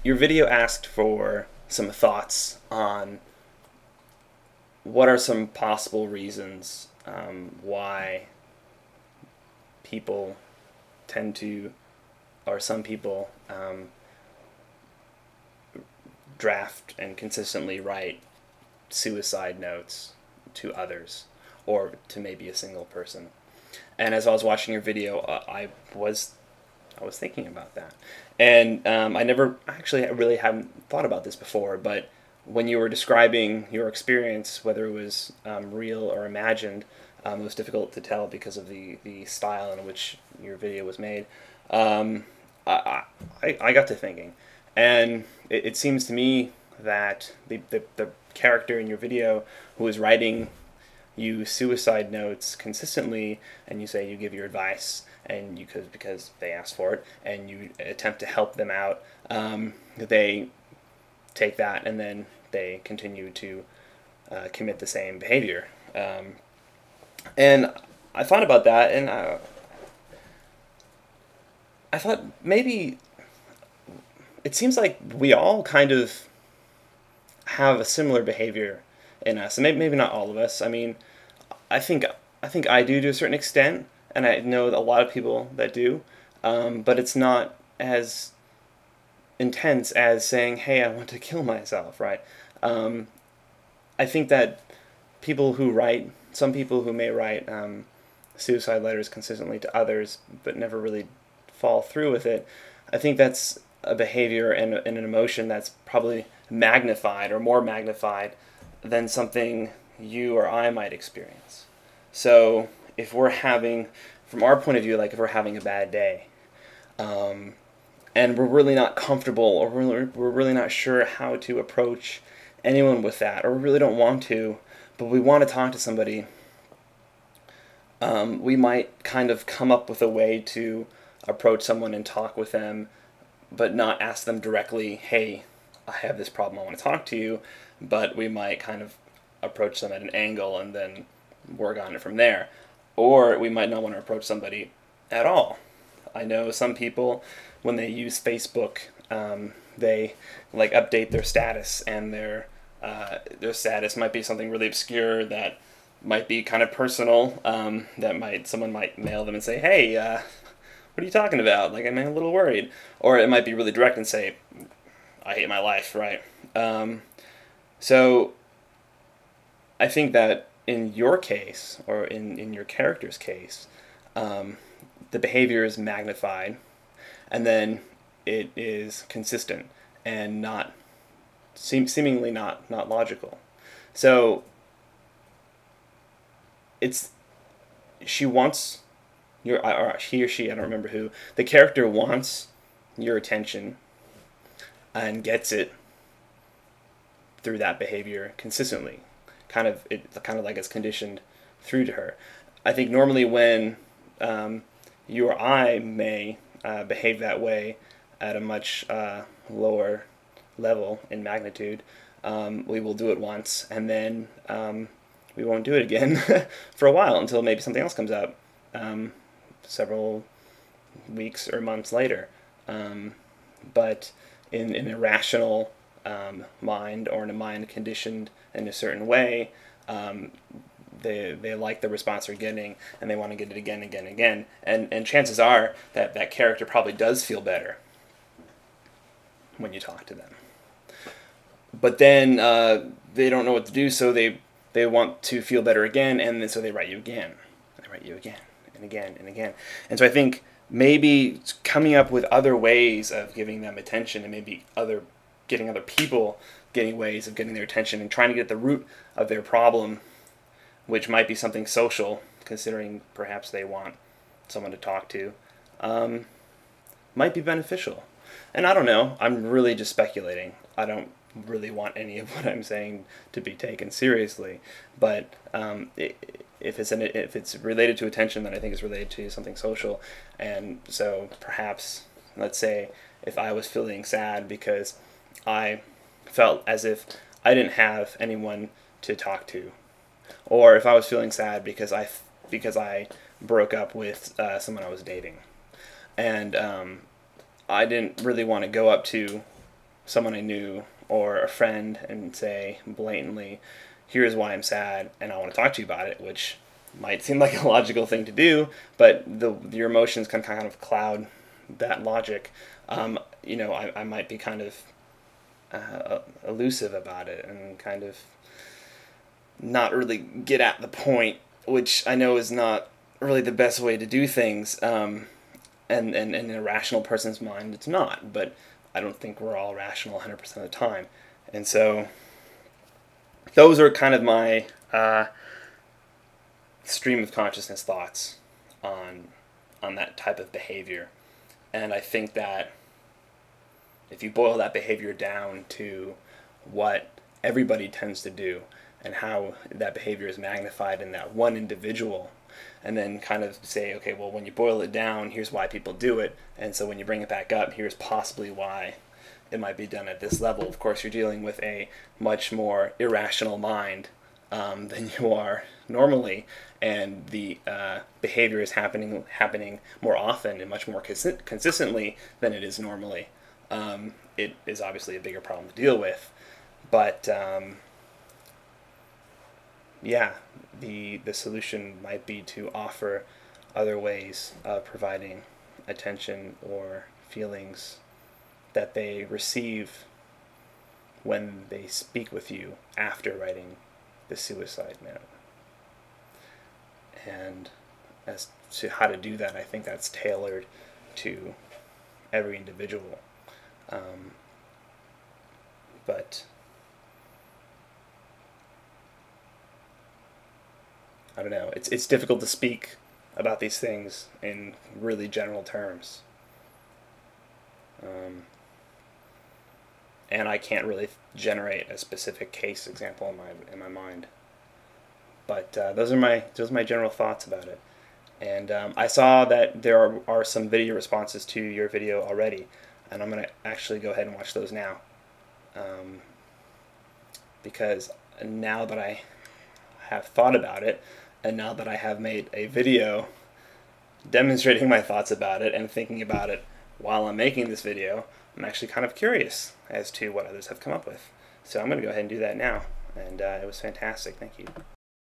your video asked for some thoughts on what are some possible reasons why people tend to, or some people, draft and consistently write suicide notes to others or to maybe a single person. And as I was watching your video, I was thinking about that, and I never actually really haven't thought about this before. But when you were describing your experience, whether it was real or imagined, it was difficult to tell because of the style in which your video was made. I got to thinking, and it seems to me that the character in your video who is writing you suicide notes consistently, and you say you give your advice, and because they ask for it, and you attempt to help them out, they take that and then they continue to commit the same behavior. And I thought about that, and I thought maybe it seems like we all kind of have a similar behavior in us, and maybe not all of us. I mean, I think I do to a certain extent, and I know a lot of people that do, but it's not as intense as saying, "Hey, I want to kill myself," right? I think that some people who may write suicide letters consistently to others, but never really fall through with it, I think that's a behavior and an emotion that's probably magnified or more magnified than something you or I might experience. So if we're having, from our point of view, like if we're having a bad day, and we're really not comfortable, or we're really not sure how to approach anyone with that, or we really don't want to, but we want to talk to somebody, we might kind of come up with a way to approach someone and talk with them, but not ask them directly, "Hey, I have this problem, I want to talk to you," but we might kind of approach them at an angle and then work on it from there. Or we might not want to approach somebody at all. I know some people, when they use Facebook, they like update their status, and their status might be something really obscure that might be kind of personal. Someone might mail them and say, "Hey, what are you talking about? Like, I'm a little worried." Or it might be really direct and say, "I hate my life," right? So I think that in your case, or in your character's case, the behavior is magnified, and then it is consistent and not seemingly not logical. So she wants or he or she, I don't remember who, the character wants your attention and gets it through that behavior consistently. Kind of like it's conditioned through to her. I think normally when you or I may behave that way at a much lower level in magnitude, we will do it once, and then we won't do it again for a while, until maybe something else comes up several weeks or months later. But in a rational mind, or in a mind conditioned in a certain way, they like the response they're getting, and they want to get it again, again, again. And chances are that that character probably does feel better when you talk to them. But then they don't know what to do, so they want to feel better again, and then so they write you again. And they write you again, and again, and again. And so I think maybe coming up with other ways of giving them attention, and maybe getting other people getting ways of getting their attention, and trying to get at the root of their problem, which might be something social, considering perhaps they want someone to talk to, might be beneficial. And I don't know, I'm really just speculating. I don't really want any of what I'm saying to be taken seriously, but if it's related to attention, then I think it's related to something social. And so perhaps, let's say, if I was feeling sad because I felt as if I didn't have anyone to talk to, or if I was feeling sad because I broke up with someone I was dating, and I didn't really want to go up to someone I knew or a friend and say blatantly, here's why I'm sad and I want to talk to you about it, which might seem like a logical thing to do, but your emotions can kind of cloud that logic. I might be kind of elusive about it and kind of not really get at the point, which I know is not really the best way to do things. And in a rational person's mind, it's not. But I don't think we're all rational 100% of the time. And so those are kind of my stream of consciousness thoughts on that type of behavior. And I think that if you boil that behavior down to what everybody tends to do and how that behavior is magnified in that one individual, and then kind of say, okay, well, when you boil it down, here's why people do it, and so when you bring it back up, here's possibly why it might be done at this level. Of course, you're dealing with a much more irrational mind than you are normally, and the behavior is happening more often and much more consistently than it is normally. It is obviously a bigger problem to deal with, but yeah, the solution might be to offer other ways of providing attention or feelings that they receive when they speak with you after writing the suicide note. And as to how to do that, I think that's tailored to every individual. But I don't know. It's difficult to speak about these things in really general terms. And I can't really generate a specific case example in my mind. But those are my general thoughts about it. And I saw that there are some video responses to your video already, and I'm going to actually go ahead and watch those now. Because now that I have thought about it, and now that I have made a video demonstrating my thoughts about it and thinking about it while I'm making this video, I'm actually kind of curious as to what others have come up with. So I'm going to go ahead and do that now. And it was fantastic. Thank you.